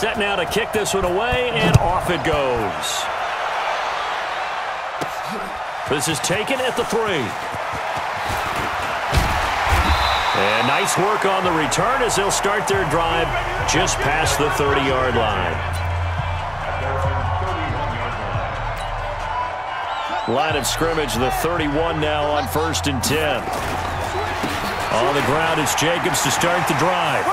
Set now to kick this one away, and off it goes. This is taken at the 3. And nice work on the return as they'll start their drive just past the 30-yard line. Line of scrimmage, the 31 now on 1st and 10. On the ground, it's Jacobs to start the drive.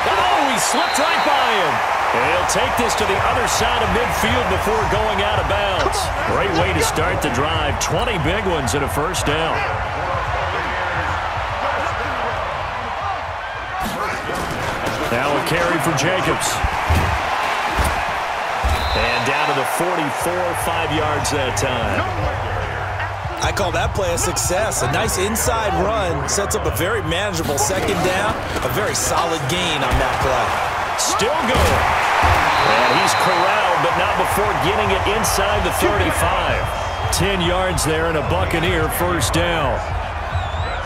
Oh, he slipped right by him. And he'll take this to the other side of midfield before going out of bounds. Great way to start the drive. 20 big ones and a first down. Now a carry for Jacobs. And down to the 44, 5 yards that time. I call that play a success. A nice inside run sets up a very manageable second down. A very solid gain on that play. Still going. And he's corralled, but not before getting it inside the 35. 10 yards there and a Buccaneer first down.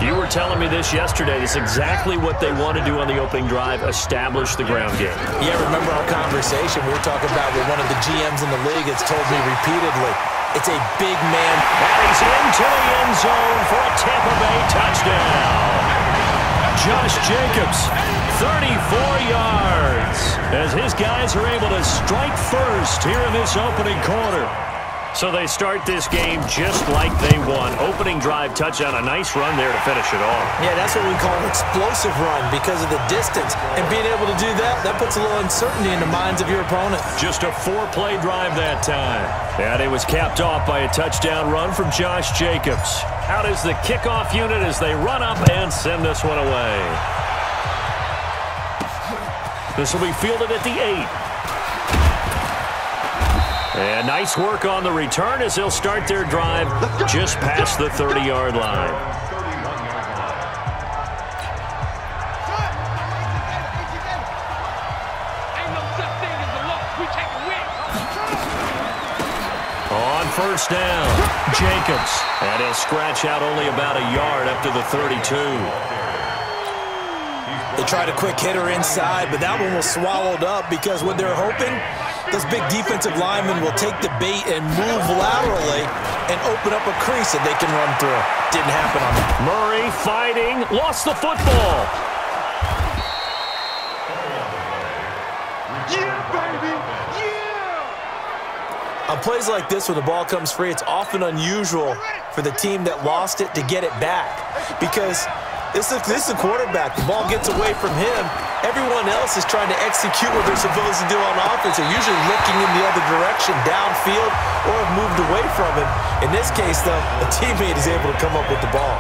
You were telling me this yesterday. This is exactly what they want to do on the opening drive, establish the ground game. Yeah, remember our conversation we were talking about with one of the GMs in the league that's told me repeatedly, it's a big man. And he's into the end zone for a Tampa Bay touchdown. Josh Jacobs, 34 yards, as his guys are able to strike first here in this opening quarter. So they start this game just like they won. Opening drive touchdown, a nice run there to finish it off. Yeah, that's what we call an explosive run because of the distance. And being able to do that, that puts a little uncertainty in the minds of your opponent. Just a 4-play drive that time. And it was capped off by a touchdown run from Josh Jacobs. Out is the kickoff unit as they run up and send this one away. This will be fielded at the 8. And nice work on the return as they'll start their drive just past the 30-yard line. On first down, Jacobs. And he'll scratch out only about a yard up to the 32. They tried a quick hitter inside, but that one was swallowed up because what they're hoping, this big defensive lineman will take the bait and move laterally and open up a crease that they can run through. Didn't happen on that. Murray fighting, lost the football. Yeah, baby, yeah! On plays like this when the ball comes free, it's often unusual for the team that lost it to get it back because this is the quarterback. The ball gets away from him. Everyone else is trying to execute what they're supposed to do on offense. They're usually looking in the other direction, downfield, or have moved away from him. In this case, though, a teammate is able to come up with the ball.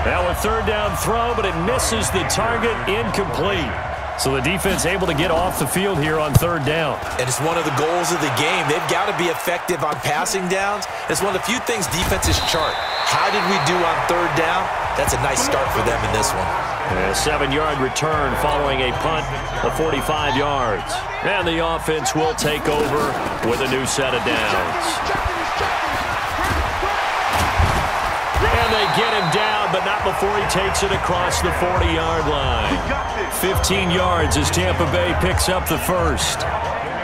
Now a third down throw, but it misses the target, incomplete. So the defense able to get off the field here on third down. And it's one of the goals of the game. They've got to be effective on passing downs. It's one of the few things defenses chart. How did we do on third down? That's a nice start for them in this one. A 7-yard return following a punt of 45 yards. And the offense will take over with a new set of downs. And they get him down, but not before he takes it across the 40-yard line. 15 yards as Tampa Bay picks up the first.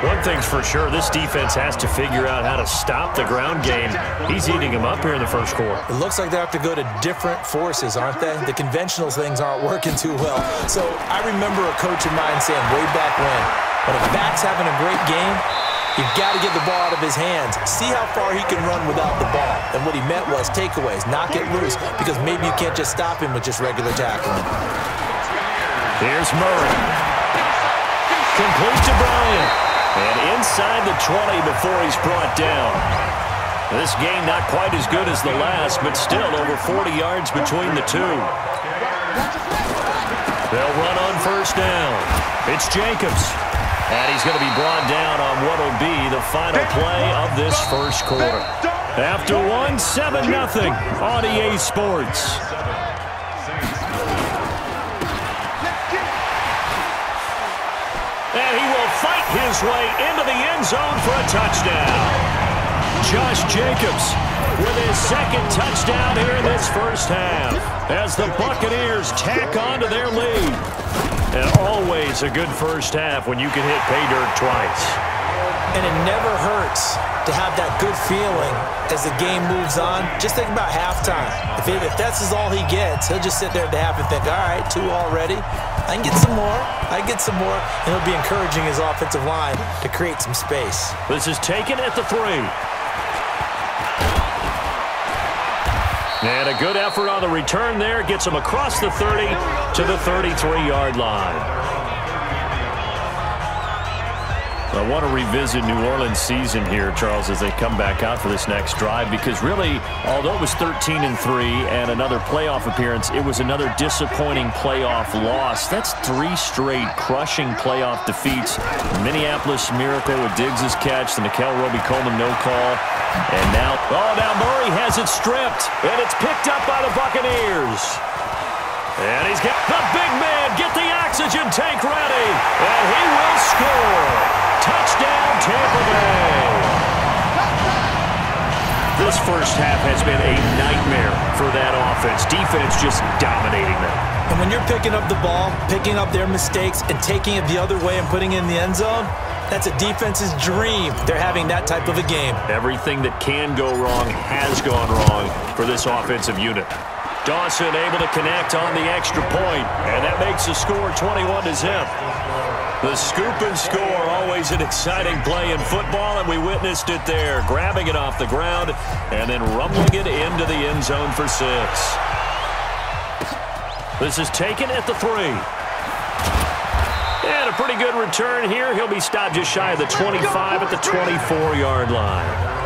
One thing's for sure, this defense has to figure out how to stop the ground game. He's eating them up here in the first quarter. It looks like they have to go to different forces, aren't they? The conventional things aren't working too well. So I remember a coach of mine saying way back when a back's having a great game, you've got to get the ball out of his hands. See how far he can run without the ball. And what he meant was takeaways, knock it loose, because maybe you can't just stop him with just regular tackling. Here's Murray. Complete to Bryant. And inside the 20 before he's brought down. This game not quite as good as the last, but still over 40 yards between the two. They'll run on first down. It's Jacobs. And he's going to be brought down on what will be the final play of this first quarter. After one, 7-0 on EA Sports. And he will fight his way into the end zone for a touchdown. Josh Jacobs with his second touchdown here in this first half as the Buccaneers tack on to their lead. And always a good first half when you can hit pay dirt twice. And it never hurts to have that good feeling as the game moves on. Just think about halftime. If that's all he gets, he'll just sit there at the half and think, all right, 2 already. I can get some more. I can get some more. And he'll be encouraging his offensive line to create some space. This is taken at the 3. And a good effort on the return there. Gets him across the 30 to the 33-yard line. I want to revisit New Orleans' season here, Charles, as they come back out for this next drive, because really, although it was 13-3 and another playoff appearance, it was another disappointing playoff loss. That's 3 straight crushing playoff defeats. Minneapolis Miracle with Diggs' catch, the Nickel Roby-Coleman no call, and now Murray has it stripped, and it's picked up by the Buccaneers. And he's got the big man, get the oxygen tank ready, and he will score. Touchdown, Tampa Bay. This first half has been a nightmare for that offense. Defense just dominating them. And when you're picking up the ball, picking up their mistakes, and taking it the other way and putting it in the end zone, that's a defense's dream. They're having that type of a game. Everything that can go wrong has gone wrong for this offensive unit. Dawson able to connect on the extra point, and that makes the score 21-0. The scoop and score, always an exciting play in football, and we witnessed it there, grabbing it off the ground and then rumbling it into the end zone for 6. This is taken at the 3. And a pretty good return here. He'll be stopped just shy of the 25 at the 24-yard line.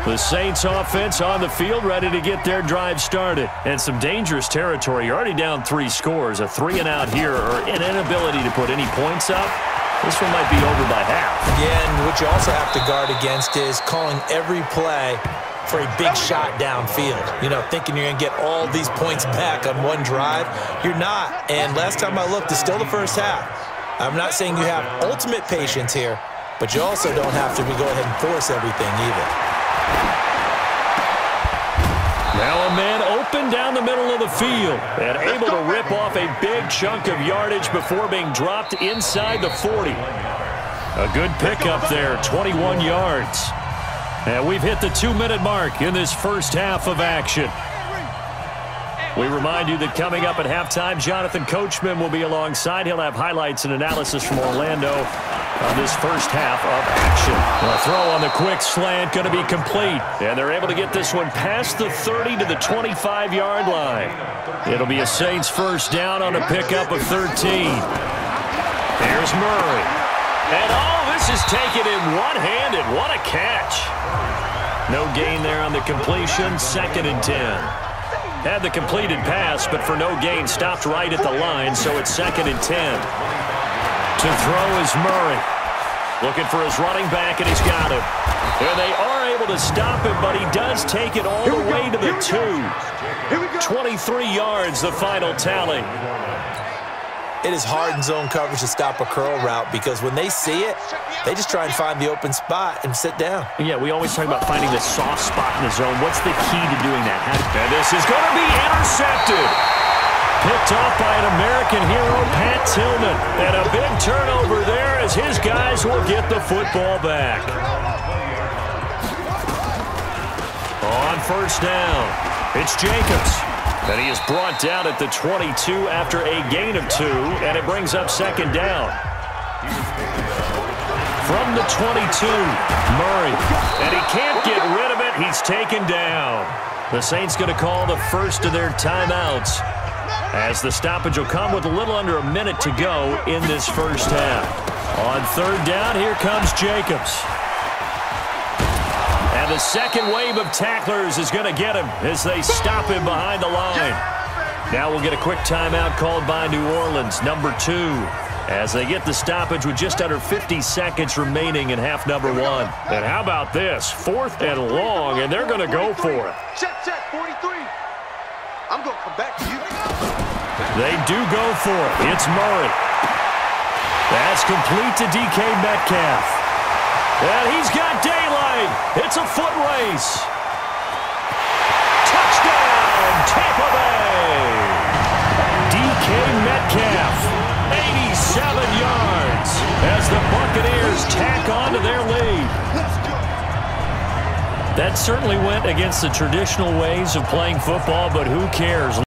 The Saints offense on the field, ready to get their drive started. And some dangerous territory. You're already down 3 scores. A 3-and-out here, or an inability to put any points up. This one might be over by half. Yeah, and what you also have to guard against is calling every play for a big shot downfield. You know, thinking you're going to get all these points back on one drive. You're not. And last time I looked, it's still the first half. I'm not saying you have ultimate patience here, but you also don't have to go ahead and force everything either. Now a man open down the middle of the field and able to rip off a big chunk of yardage before being dropped inside the 40. A good pickup there, 21 yards. And we've hit the 2-minute mark in this first half of action. We remind you that coming up at halftime, Jonathan Coachman will be alongside. He'll have highlights and analysis from Orlando on this first half of action. A throw on the quick slant going to be complete. And they're able to get this one past the 30 to the 25-yard line. It'll be a Saints first down on a pickup of 13. Here's Murray. And this is taken in one-handed. What a catch. No gain there on the completion. 2nd and 10. Had the completed pass, but for no gain, stopped right at the line, so it's 2nd and 10. To throw is Murray. Looking for his running back, and he's got him. And they are able to stop him, but he does take it all the way to the 2. 23 yards, the final tally. It is hard in zone coverage to stop a curl route because when they see it, they just try and find the open spot and sit down. Yeah, we always talk about finding the soft spot in the zone. What's the key to doing that? And this is going to be intercepted. Picked off by an American hero, Pat Tillman. And a big turnover there as his guys will get the football back. On first down, it's Jacobs. And he is brought down at the 22 after a gain of 2, and it brings up 2nd down. From the 22, Murray. And he can't get rid of it. He's taken down. The Saints going to call the first of their timeouts, as the stoppage will come with a little under a minute to go in this first half. On 3rd down, here comes Jacobs. And the second wave of tacklers is going to get him as they stop him behind the line. Now we'll get a quick timeout called by New Orleans, number 2, as they get the stoppage with just under 50 seconds remaining in half number 1. And how about this? 4th and long, and they're going to go for it. Check, 43. I'm going to come back to you. They do go for it. It's Murray. That's complete to DK Metcalf. And he's got daylight. It's a foot race. Touchdown, Tampa Bay. DK Metcalf, 87 yards as the Buccaneers tack on to their lead. That certainly went against the traditional ways of playing football, but who cares?